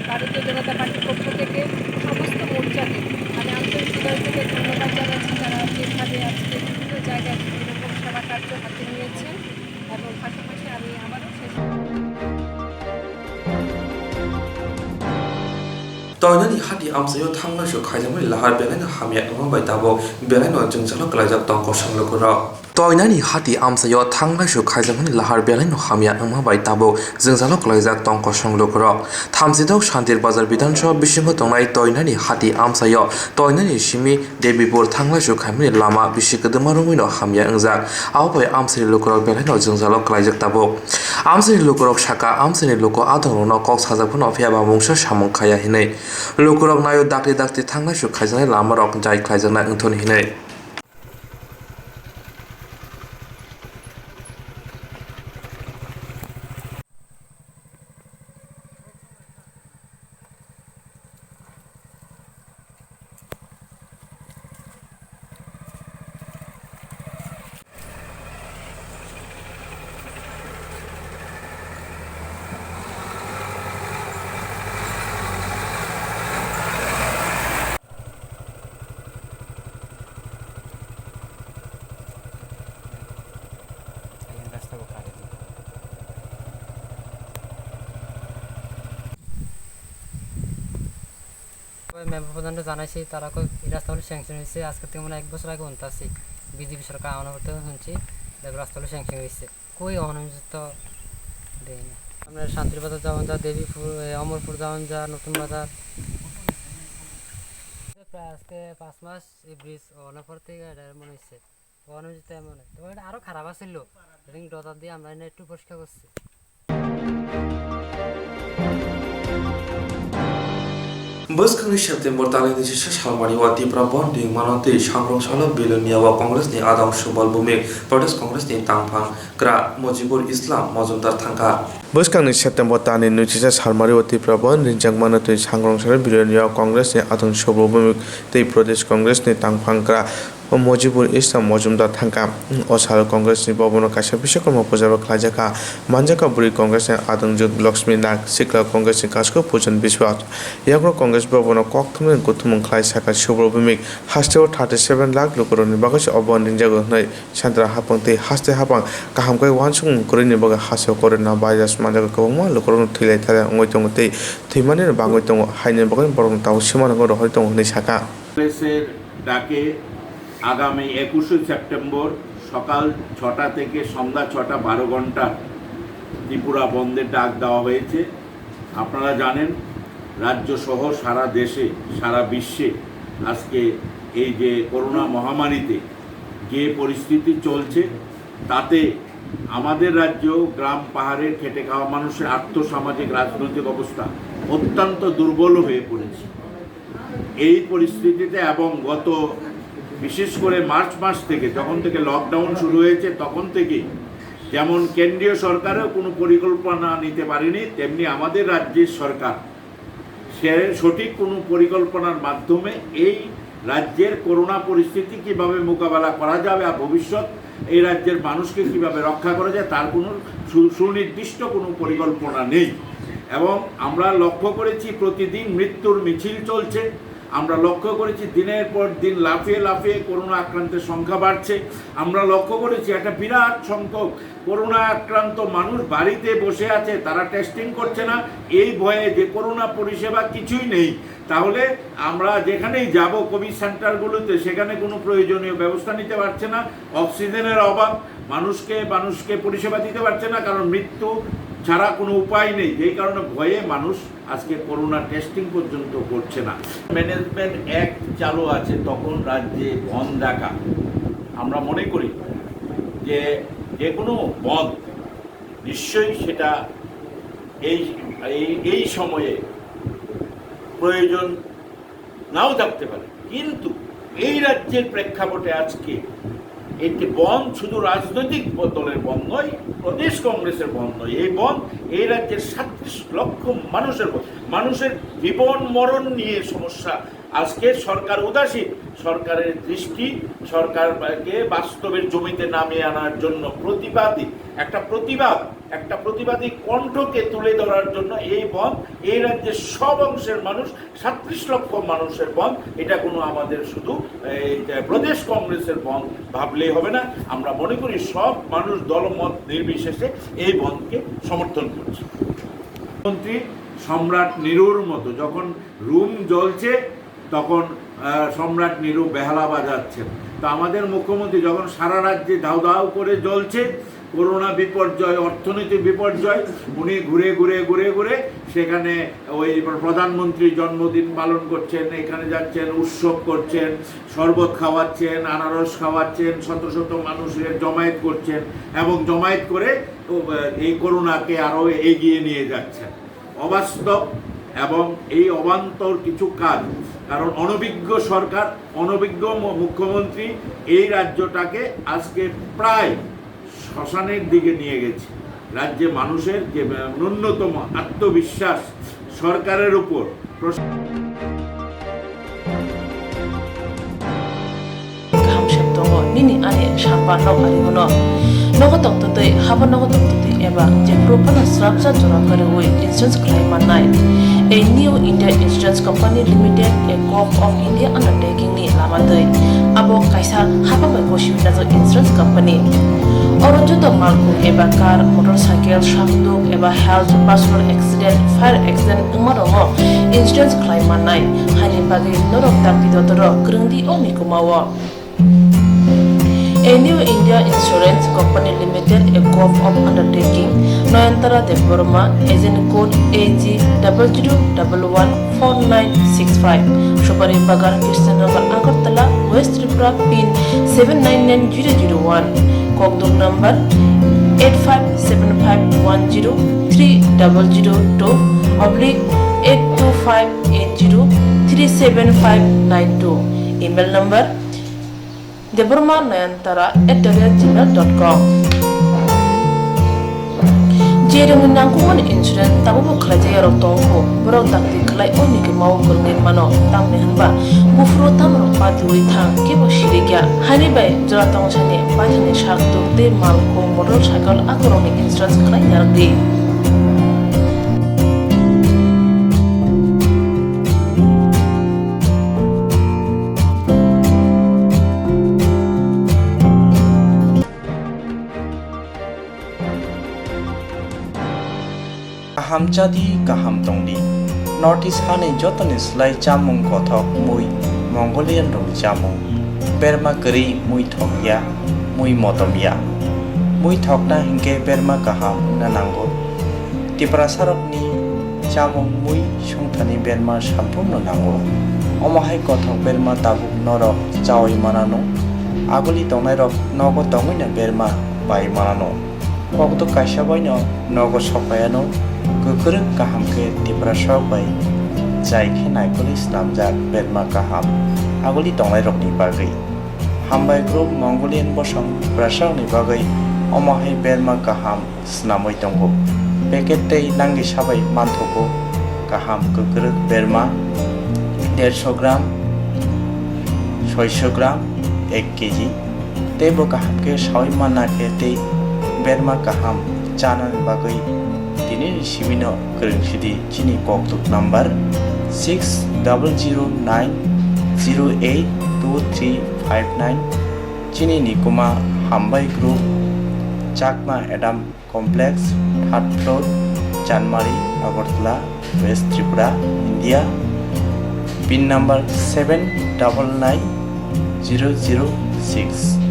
ভারতীয় জনতা পার্টির পক্ষ থেকে সমস্ত মোর্চাকে মানে আন্তরিক হৃদয় থেকে ধন্যবাদ জানাচ্ছি যারা যেভাবে আজকে বিভিন্ন জায়গায় এরকম সেবা কার্য হাতে নিয়েছেন এবং পাশাপাশি আমি আবারও শেষ তয়নানি হাতি আমসায়ো থাংলাসো খাইজামনি লাহার বেলাইনো হামিয়া আমবাই তাবো বেলাইনো जों জানো গলাইজাক তংক সংলকরা Toinani hati amsayo thanglaisu khaijamani lahar belai no hamya angma bai tabo jingzalo klaijak tongko songlokro thamjidok shantir bazar bidansabha bisingo tongnai toinani hati amsayo toinani simi debipur thanglaisu khaimani lama bisikaduma rungui no hamya angjak abai amsari lokrok belai no jingzalo klaijak tabo amsari lokrok saka amsari loko adong no kok sajakpano phiaba mungsa samung khaya hinai lokrok nayo dakti dakti thanglaisu khaijanai lama rok jai khlaijaknai wngthon hinai member প্রধানরা জানাইছি তারা কই এই রাস্তাগুলো sanction হয়েছে আজকে থেকে মানে 1 বছর আগে উনতাছি বিজেপি সরকার আনার করতে শুনছি দেখো রাস্তাগুলো স্যাংশন হয়েছে কই অনুমোদিত দেয় না আমরা শান্তিবাজার যাওয়ান যা দেবীপুর অমরপুর যাওয়ান যা নতুন বাজার প্রায় আজকে 5 মাস এই ব্রিজ অনার পর থেকে এটা মনে হচ্ছে অনুমোদিত এমন তবে এটা আরও খারাপ আছিল রিং ডজার দিয়ে আমরা একটু পরিষ্কার করছি Boskangi September tali ni sisa salmani wa tipra bonding manate sangrong sala bilunia wa Kongres ni Adam Subal Bumi Pradesh Kongres ni Tangphang Kra Mojibur Islam Majumdar Thangka Boskangi September tani ni sisa salmani wa tipra bond rinjang manate sangrong sala bilunia Kongres ni Adam Subal Bumi te Pradesh Kongres ni Tangphang Kra Mojibur Islam Majumdar Thangka Osal Kongres ni Bobono Kasha Bishokoma Pujaba Klajaka Manjaka Buri Kongres ni Adongjut Lakshmi Nag Sikla Kongres ni Kasko Pujan Biswat Yagro Kongres Bobono Kokthumeng Kuthumung Klai Saka Shubro Bumik Hasteo 37 lakh Lukuroni Bagas Obon Ninjago Nai Chandra Hapang Te Haste Hapang Kahamkai Wansung Kurini Baga Haseo Korena Bajas Manjaga Kawama Lukuron Thile Thala Ngoitong Te Thimani Bangoitong Hainen Bagan Borong Tau Simanago Hoitong Nisaka ডাকে আগামী 21 September সকাল 6টা থেকে সন্ধ্যা 6টা 12 ঘন্টা ত্রিপুরা বন্ধের ডাক দেওয়া হয়েছে আপনারা জানেন রাজ্য সহ সারা দেশে সারা বিশ্বে আজকে এই যে করোনা মহামারীতে যে পরিস্থিতি চলছে তাতে আমাদের রাজ্য গ্রাম পাহাড়ে খেটে খাওয়া মানুষের আর্থসামাজিক রাজনৈতিক অবস্থা অত্যন্ত দুর্বল হয়ে পড়েছে এই পরিস্থিতিতে এবং গত বিশেষ করে মার্চ মাস থেকে যখন থেকে লকডাউন শুরু হয়েছে তখন থেকে যেমন কেন্দ্রীয় সরকারও কোনো পরিকল্পনা নিতে পারেনি তেমনি আমাদের রাজ্যের সরকার সে সঠিক কোনো পরিকল্পনার মাধ্যমে এই রাজ্যের করোনা পরিস্থিতি কিভাবে মোকাবেলা করা যাবে আর ভবিষ্যৎ এই রাজ্যের মানুষকে কিভাবে রক্ষা করা যায় তার কোনো সুনির্দিষ্ট কোনো পরিকল্পনা নেই এবং আমরা লক্ষ্য করেছি প্রতিদিন মৃত্যুর মিছিল চলছে আমরা লক্ষ্য করেছি দিনের পর দিন লাফিয়ে লাফিয়ে করোনা আক্রান্তের সংখ্যা বাড়ছে আমরা লক্ষ্য করেছি একটা বিরাট সংখ্যক করোনা আক্রান্ত মানুষ বাড়িতে বসে আছে তারা টেস্টিং করছে না এই ভয়ে যে করোনা পরিষেবা কিছুই নেই তাহলে আমরা যেখানেই যাব কোভিড সেন্টারগুলোতে সেখানে কোনো প্রয়োজনীয় ব্যবস্থা নিতে পারছে না অক্সিজেনের অভাব মানুষকে পরিষেবা দিতে পারছে না কারণ মৃত্যু ছাড়া কোনো উপায় নেই যেই কারণে ভয়ে মানুষ আজকে করোনা টেস্টিং পর্যন্ত করছে না ম্যানেজমেন্ট অ্যাক্ট চালু আছে তখন রাজ্যে বন্ধ রাখা আমরা মনে করি যে যে কোনো বন্ধ নিশ্চয়ই সেটা এই সময়ে প্রয়োজন নাও থাকতে পারে কিন্তু এই রাজ্যের প্রেক্ষাপটে আজকে একটি বন্ধ শুধু রাজনৈতিক দলের বন্ধ নয় প্রদেশ কংগ্রেসের বন্ধ নয় এই বন্ধ এই রাজ্যের 37 লক্ষ মানুষের জীবন মরণ নিয়ে সমস্যা আজকে সরকার উদাসীন সরকারের দৃষ্টি সরকারকে বাস্তবের জমিতে নামিয়ে আনার জন্য একটা প্রতিবাদী কণ্ঠকে তুলে ধরার জন্য এই বন্ধ এই রাজ্যের সব অংশের মানুষ 37 লক্ষ মানুষের বন্ধ এটা কোনো আমাদের শুধু প্রদেশ কংগ্রেসের বন্ধ ভাবলেই হবে না আমরা মনে করি সব মানুষ দলমত নির্বিশেষে এই বন্ধকে সমর্থন করছে মন্ত্রী সম্রাট নিরুর মতো যখন রুম জ্বলছে তখন সম্রাট নিরু বেহালা বাজাচ্ছেন। তো আমাদের মুখ্যমন্ত্রী যখন সারা রাজ্যে দাউ দাউ করে জ্বলছে, করোনা বিপর্যয়, অর্থনৈতিক বিপর্যয়, উনি ঘুরে ঘুরে ঘুরে ঘুরে সেখানে ওই প্রধানমন্ত্রীর জন্মদিন পালন করছেন, এখানে যাচ্ছেন, উৎসব করছেন, শরবত খাওয়াচ্ছেন, আনারস খাওয়াচ্ছেন, শত শত মানুষের জমায়েত করছেন এবং জমায়েত করে এই করোনাকে আরও এগিয়ে নিয়ে যাচ্ছেন। অবাস্তব এবং এই অবান্তর কিছু কাজ, কারণ অনভিজ্ঞ সরকার, অনভিজ্ঞ মুখ্যমন্ত্রী এই রাজ্যটাকে আজকে প্রায় শ্মশানের দিকে নিয়ে গেছে। রাজ্যে মানুষের যে ন্যূনতম আত্মবিশ্বাস সরকারের উপর nini ane shamba nok arigono nogo toktote haba nogo toktote eba je propana srabsa jora kare oi insurance claim manai a new India Insurance Company Limited a co-op of India undertaking ni lamadai abo kaisa haba mai boshi na zo insurance company orojo to malku eba car motorcycle shakdo eba health personal accident fire accident umarongo insurance claim manai hani bagi norok takti dotoro grungdi oni kumawa. A new India Insurance Company Limited, a co-op undertaking, Noyantara de Burma, agent code AG 00114965, Shubari Bagar, Krishnanagar, Agartala, West Tripura, PIN 799001, Kokduk number 85751030/82580375592, email number deburmanayantara@gmail.com. Jereng nangkuman insurance tabu kerja rotongko berau takti kelai oni ke mau kerengin mano tang mehanba bufro tam ropa diwi thang ke bosirigya hani bai jora tong chane pajane shakto te malko motorcycle akoroni insurance kelai yardi. Kaham jadi kaham tongdi North East hani jotoni slai jamung kothok mui Mongolian rong jamung Berma keri mui thokya mui motomya mui thokna hingke berma kaham nanango Tiprasarok ni jamung mui sungthani berma sampurno nango Omahai kothok berma tabuk norok jawai manano Agoli tongnai rok nogo tongoi na berma bai manano Kokto kaisa baino nogo sopayano Kukuruk kaham ke tiprasok bai Jai ke naikoli slamjak berma kaham Agoli tonglai rok ni bagai Hambai group Mongolian bosong prasok ni bagai Omahai berma kaham snamoi tonggo Peket tei langgi sabai mantoko Kaham kukuruk berma 150 gram 600 gram 1 kg Tebo kaham ke sawi mana ke tei berma kaham chana ni bagai Tini Shimino Kerengshidi Chini Koktuk number 6009082359 Chini Nikuma Hambai Group Chakma Adam Complex 3rd floor Chanmari Agartala West Tripura India PIN number 799006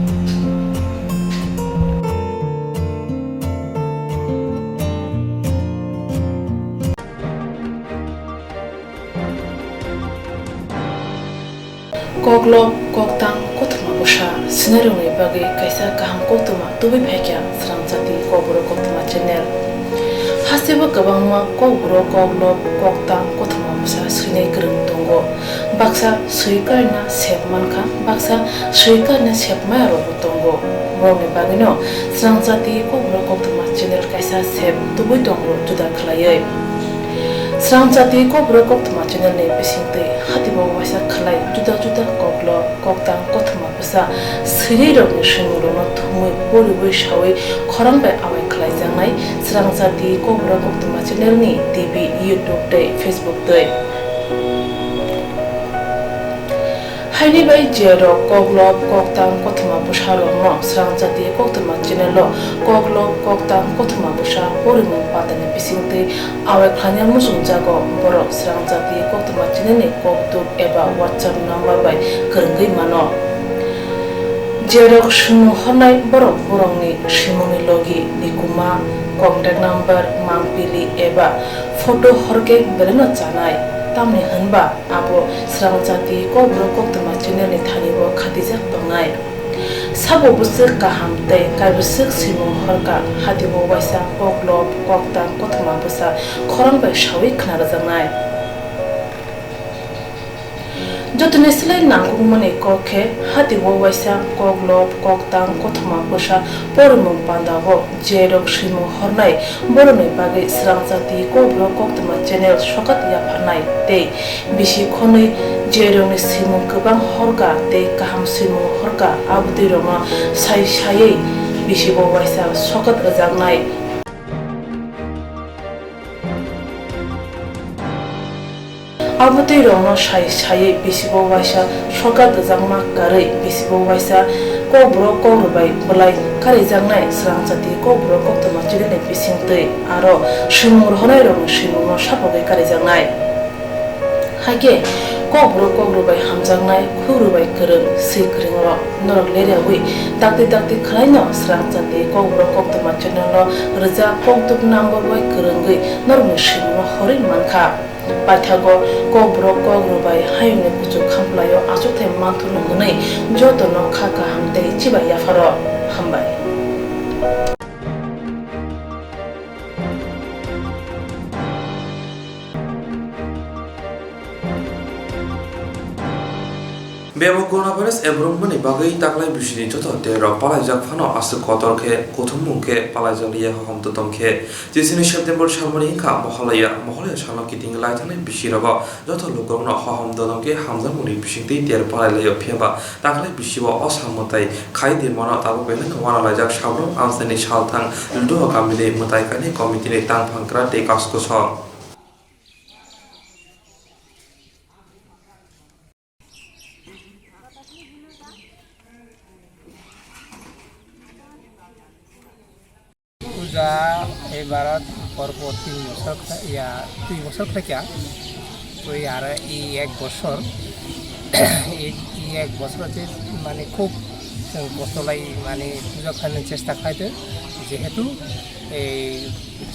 Koglom koktang kotma busha scenario ni bagi kaisa kaham kotma tubi phekya sramjati kobro kotma channel hasiba kabangma kobro koglom koktang kotma busha sine krung tongo baksa suikarna sepmanka baksa suikarna sepma ro tongo moni bagino sramjati kobro kotma channel kaisa sep tubi tongo juda khlaiye Sramjati kobro koktma channel ne bisingte hatibo waisa khlai juda juda koklo koktang kothma busa siri rok ni shingro no thumui pori boi shawi khorang bai awai khlai jangnai Sramjati kobro koktma channel ni TV YouTube te Facebook te Haini bai jero koglop koktang kothma busha rongno srang jati koktma chinelo koglop koktang kothma busha porimu patane bisingte awe khanya musung jago borok srang jati koktma chinene koktuk eba WhatsApp number bai kerengei mano jerok shunu honai borok borongni shimoni logi nikuma contact number mangpili eba photo horke bereno chanai tamni hanba abo srang jati kobro koktma chinene thanibo khatijak tongnai sabo busuk kaham tei kaibusuk simung horka hatibo waisa koklop koktang kothma busa khorang bai shawi khnarajanai jotone silai nangumani kokhe hatibo waisa koglop koktang kothma busa pormung pandabo jerok simung hornai borone bagai srang jati kobro koktma channel sokat yaphanai tei bisi khonai jeroni simung kubang horga tei kaham simung horga abudi roma sai sai bisi bo waisa sokat ajangnai abudi roma sai sai bisi bo waisa sokat ajangma karai bisi bo waisa kobro korubai bolai kari jangnai srang jati kobro koktma chirene bisingtei aro simur honai rong simur sapogai kari jangnai hage kobro bai hamjangnai khurubai kereng sikringo norok leriawi dakti khalaino srang jati kobro koktma channel reja koktuk number bai kerengai norok simur horin mankha Pathago kobro bai hayne kuchu khamplayo asothe manthunu hnei jotono khaka hamtei chibai yafaro hambai Bemo coronavirus ebromani bagai taklai bisini joto tero palaijak phano asu kotorkhe kothumungkhe palaijak liya homto tomkhe jesini September salmani kha mohalaya salno kiting laithane bisiraba joto lokongno hom dodomke hamjamuni bisingtei ter palailaya pheba taklai bisibo osamotai khaide mona tabo belen wana laijak sabro amsani salthang ludo kamile mutaikani committee ni tangphangkra te kasko so পূজা এবাৰত পরপর 3 বছর ইয়া 2 বছর থেকে তো আর এই 1 বছর এই 1 বছরতে মানে খুব কষ্টলাই মানে পূজা খাওয়ানোর চেষ্টা খাইতে যেহেতু এই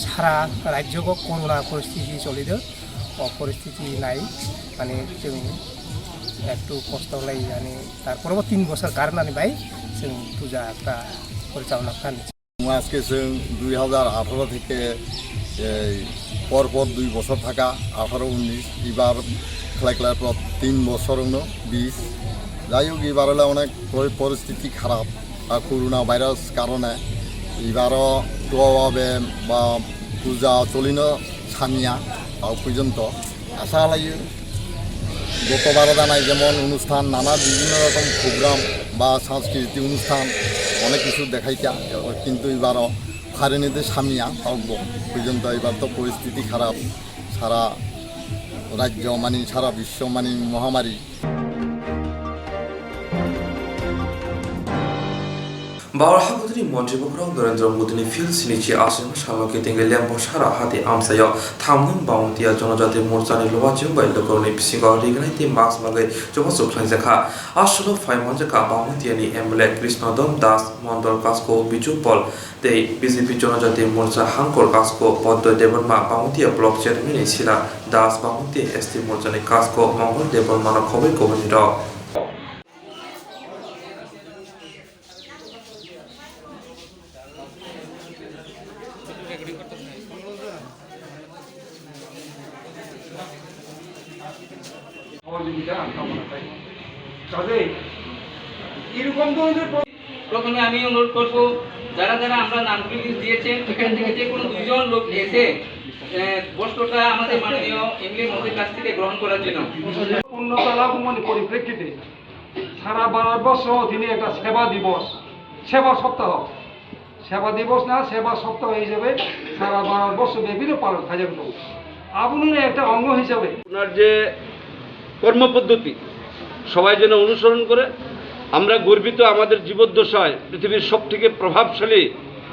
সারা রাজ্যক করোনা পরিস্থিতি চলিত পরিস্থিতি নাই মানে একটু কষ্টলাই মানে তারপরও 3 বছর কারণে ভাই পূজা একটা পরিচালনা খাওয়ানো আজকে 2018 থেকে পরপর 2 বছর থাকা 18-19 এবার খেলা পর 3 বছর 20 যাই হোক এবার হলে অনেক পরিস্থিতি খারাপ করোনা ভাইরাস কারণে এবারও টোভাবে বা পূজা চলিন সামিয়া পর্যন্ত আশা লাগে গতবার জানাই যেমন অনুষ্ঠান নানা বিভিন্ন রকম প্রোগ্রাম বা সাংস্কৃতিক অনুষ্ঠান অনেক কিছু দেখাইতা কিন্তু এবারও ফারেনিতে সামিয়া থাকবো পর্যন্ত এবার তো পরিস্থিতি খারাপ সারা রাজ্য মানে সারা বিশ্ব মানে মহামারী Bawarhagodri Montribokraw Narendra Modi Field Sinichi Asim Shalaki Tingliam Boshara Hati Amsayo Tamnum Bountia Jonajati Morsani Lovachim by Lokorni Psigo Rignati Max Malay Jomaso Klanzaka Ashlo 5 Manjaka Bountiani Emblek Krishnodom Das Mondor Kasko Biju Pol They BJP Jonajati Morsa Hankor Kasko Podo Deborma Bountia Block Chairman Sila Das Bountia ST Morsani Kasko Mongol Debormana Kobe Governor প্রথমে আমি অনুরোধ করব যারা যারা আমরা নামগুলি দিয়েছেন এখান থেকে যে কোনো দুইজন লোক এসে বস্তুটা আমাদের মাননীয় এমএলএ মহোদয়ের কাছ থেকে গ্রহণ করার জন্য পূর্ণতা লাভমণি পরিপ্রেক্ষিতে সারা ভারতবর্ষ তিনি একটা সেবা দিবস সেবা সপ্তাহ সেবা দিবস না সেবা সপ্তাহ হিসেবে সারা ভারতবর্ষ বিভিন্ন পালন থাকবে আপনার একটা অঙ্গ হিসাবে ওনার যে কর্মপদ্ধতি সবাই যেন অনুসরণ করে। আমরা গর্বিত, আমাদের জীবদ্দশায় পৃথিবীর সবথেকে প্রভাবশালী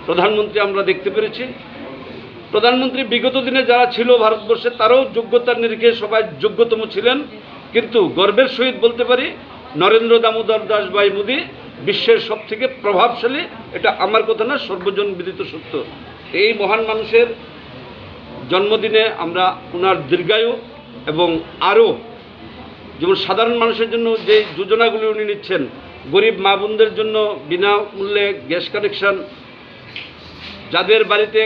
প্রধানমন্ত্রী আমরা দেখতে পেরেছি। প্রধানমন্ত্রী বিগত দিনে যারা ছিল ভারতবর্ষে তারাও যোগ্যতার নিরিখে সবাই যোগ্যতম ছিলেন, কিন্তু গর্বের সহিত বলতে পারি নরেন্দ্র দামোদর দাস ভাই মোদী বিশ্বের সবথেকে প্রভাবশালী। এটা আমার কথা না, সর্বজন বিদিত সত্য। এই মহান মানুষের জন্মদিনে আমরা ওনার দীর্ঘায়ু এবং আরও যেমন সাধারণ মানুষের জন্য যে যোজনাগুলি উনি নিচ্ছেন, গরিব মা বোনদের জন্য বিনামূল্যে গ্যাস কানেকশন, যাদের বাড়িতে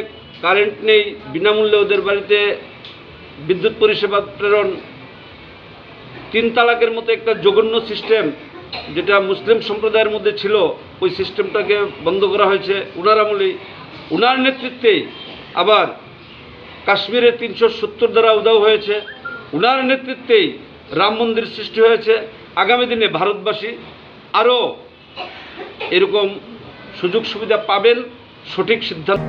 কারেন্ট নেই বিনামূল্যে ওদের বাড়িতে বিদ্যুৎ পরিষেবা প্রেরণ, 3 তালাকের মতো একটা জঘন্য সিস্টেম যেটা মুসলিম সম্প্রদায়ের মধ্যে ছিল, ওই সিস্টেমটাকে বন্ধ করা হয়েছে ওনার আমলেই। ওনার নেতৃত্বেই আবার কাশ্মীরে 370 ধারা উধাও হয়েছে, ওনার নেতৃত্বেই রাম মন্দির সৃষ্টি হয়েছে। আগামী দিনে ভারতবাসী আরও এরকম সুযোগ সুবিধা পাবেন, সঠিক সিদ্ধান্ত